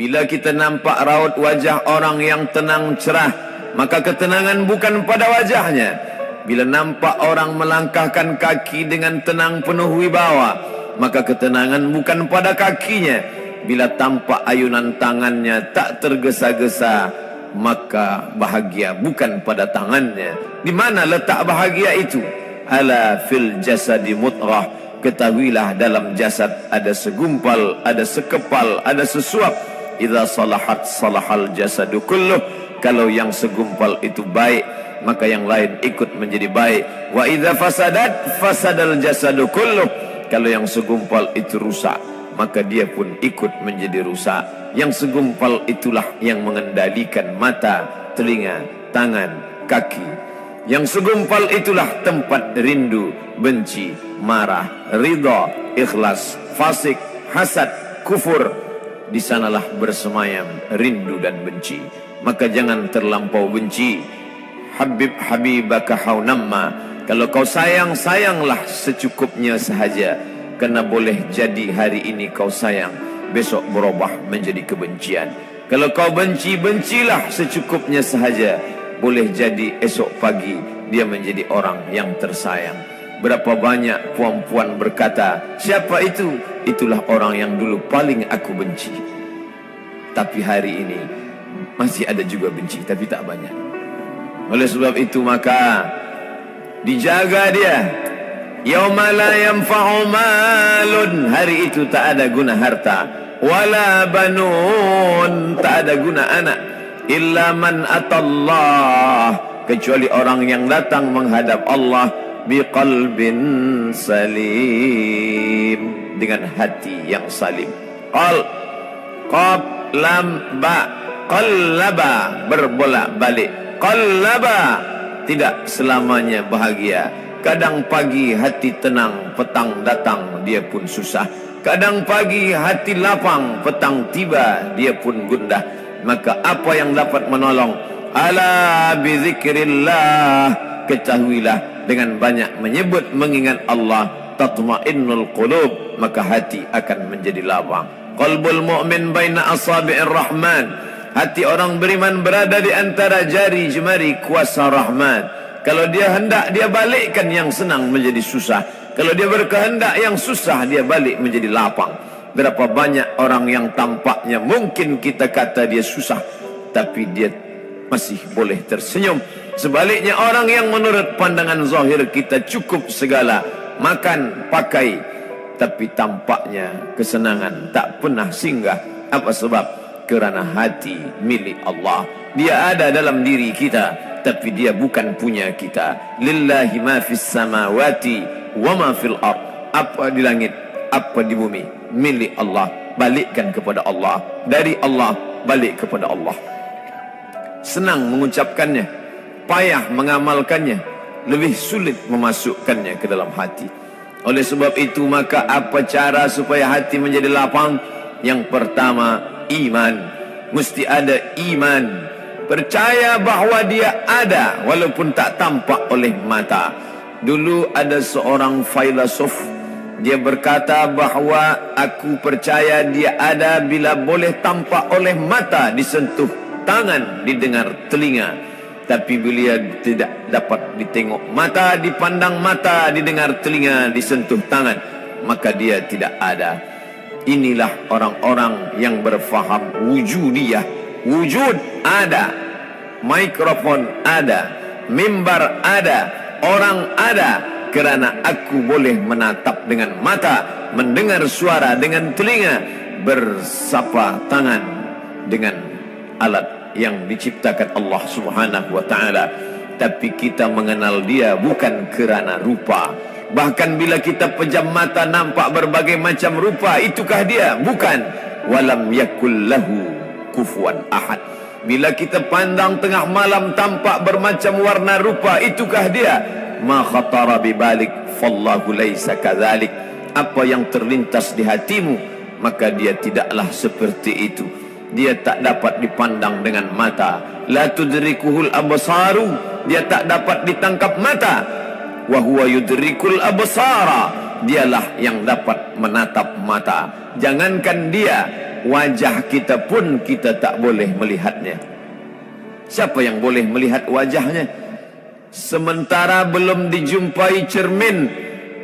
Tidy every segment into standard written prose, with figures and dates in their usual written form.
Bila kita nampak raut wajah orang yang tenang cerah, maka ketenangan bukan pada wajahnya. Bila nampak orang melangkahkan kaki dengan tenang penuh wibawa, maka ketenangan bukan pada kakinya. Bila tampak ayunan tangannya tak tergesa-gesa, maka bahagia bukan pada tangannya. Di mana letak bahagia itu? Ala fil jasadi mutrah. Ketahuilah dalam jasad ada segumpal, ada sekepal, ada sesuap. Idza salahat salahal jasadu kulluh. Kalau yang segumpal itu baik, maka yang lain ikut menjadi baik. Wa idza fasadat fasadal jasadu kulluh. Kalau yang segumpal itu rusak, maka dia pun ikut menjadi rusak. Yang segumpal itulah yang mengendalikan mata, telinga, tangan, kaki. Yang segumpal itulah tempat rindu, benci, marah, ridha, ikhlas, fasik, hasad, kufur. Di sanalah bersemayam rindu dan benci. Maka jangan terlampau benci. Habib habibaka haunamma. Kalau kau sayang, sayanglah secukupnya sahaja. Karena boleh jadi hari ini kau sayang, besok berubah menjadi kebencian. Kalau kau benci, bencilah secukupnya sahaja. Boleh jadi esok pagi dia menjadi orang yang tersayang. Berapa banyak puan-puan berkata, siapa itu? Itulah orang yang dulu paling aku benci. Tapi hari ini masih ada juga benci, tapi tak banyak. Oleh sebab itu maka dijaga dia. Yauma la yanfa'u malun. Hari itu tak ada guna harta. Wala banun. Tak ada guna anak. Illa man atallah. Kecuali orang yang datang menghadap Allah. Biqalbin salim. Dengan hati yang salim. Qal. Qab. Lam. Ba. Qallaba. Berbolak balik. Qallaba. Tidak selamanya bahagia. Kadang pagi hati tenang, petang datang dia pun susah. Kadang pagi hati lapang, petang tiba dia pun gundah. Maka apa yang dapat menolong? Ala bizikrillah. Ketahuilah dengan banyak menyebut mengingat Allah, tatma'innul qulub, maka hati akan menjadi lapang. Qalbul mu'min baina asabi'ir rahman. Hati orang beriman berada di antara jari jemari kuasa Rahman. Kalau dia hendak, dia balikkan yang senang menjadi susah. Kalau dia berkehendak yang susah, dia balik menjadi lapang. Berapa banyak orang yang tampaknya mungkin kita kata dia susah, tapi dia masih boleh tersenyum. Sebaliknya orang yang menurut pandangan zahir kita cukup segala, makan, pakai, tapi tampaknya kesenangan tak pernah singgah. Apa sebab? Kerana hati milik Allah. Dia ada dalam diri kita, tapi dia bukan punya kita. Lillahi ma fis samawati wa ma fil ard. Apa di langit, apa di bumi, milik Allah. Balikkan kepada Allah. Dari Allah, balik kepada Allah. Senang mengucapkannya, payah mengamalkannya, lebih sulit memasukkannya ke dalam hati. Oleh sebab itu maka apa cara supaya hati menjadi lapang? Yang pertama, iman. Mesti ada iman. Percaya bahawa dia ada walaupun tak tampak oleh mata. Dulu ada seorang filosof, dia berkata bahawa aku percaya dia ada bila boleh tampak oleh mata, disentuh tangan, didengar telinga. Tapi bila tidak dapat ditengok mata, dipandang mata, didengar telinga, disentuh tangan, maka dia tidak ada. Inilah orang-orang yang berfaham wujudiyah. Wujud ada, mikrofon ada, mimbar ada, orang ada. Kerana aku boleh menatap dengan mata, mendengar suara dengan telinga, bersapa tangan dengan alat yang diciptakan Allah Subhanahu wa ta'ala. Tapi kita mengenal dia bukan kerana rupa. Bahkan bila kita pejam mata nampak berbagai macam rupa, itukah dia? Bukan. Walam yakul lahu kufuwan ahad. Bila kita pandang tengah malam tampak bermacam warna rupa, itukah dia? Ma khatara bibalik fallahu laisa kadzalik. Apa yang terlintas di hatimu, maka dia tidaklah seperti itu. Dia tak dapat dipandang dengan mata. La tudrikuhul absaru. Dia tak dapat ditangkap mata. Wa huwa yudrikul absara. Dialah yang dapat menatap mata. Jangankan dia, wajah kita pun kita tak boleh melihatnya. Siapa yang boleh melihat wajahnya? Sementara belum dijumpai cermin,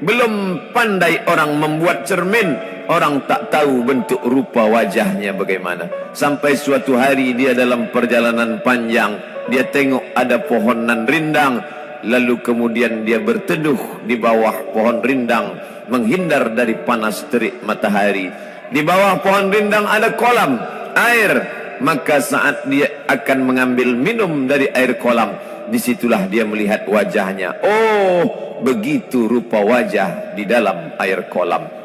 belum pandai orang membuat cermin, orang tak tahu bentuk rupa wajahnya bagaimana. Sampai suatu hari dia dalam perjalanan panjang, dia tengok ada pohonan rindang, lalu kemudian dia berteduh di bawah pohon rindang, menghindar dari panas terik matahari. Di bawah pohon rindang ada kolam air, maka saat dia akan mengambil minum dari air kolam, disitulah dia melihat wajahnya. Oh, begitu rupa wajah di dalam air kolam.